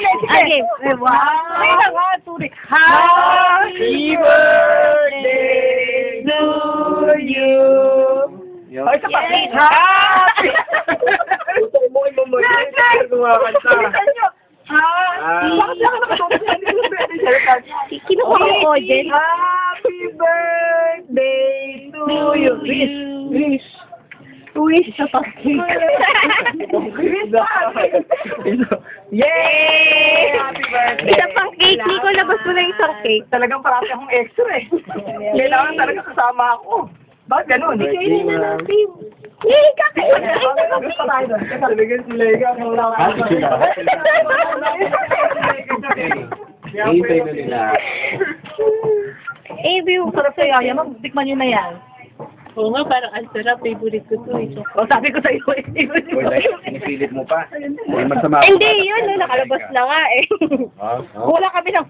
ulit. Okay. Wow. Ay, na nga, turi. Happy birthday to you. Ay, sa pakit. Happy. Gusto mo kayo mamaya. Kumakanta. Bakit lang nakatulog yan? Kinuha ko ko din. Happy birthday to you. Wish. Wish sa pakit. Yay! Happy birthday! Isa pang cake. Nico, labas mo na isang cake. Talagang parati akong extra eh. Kailangan talaga kasama ako. Bakit ganun? Kailan na natin. Yay, kakain na tayo. Talagang sila yung Hintay na nila. Eh, view. Sarap sa yaya, tikman nyo na yan. Oo nga, parang ang sarap. Favorite ko to. O, sabi ko sa'yo eh. Pinipilit mo pa. Masama. Hindi, yun. Nakalabas na nga eh. Ah, Wala kami ng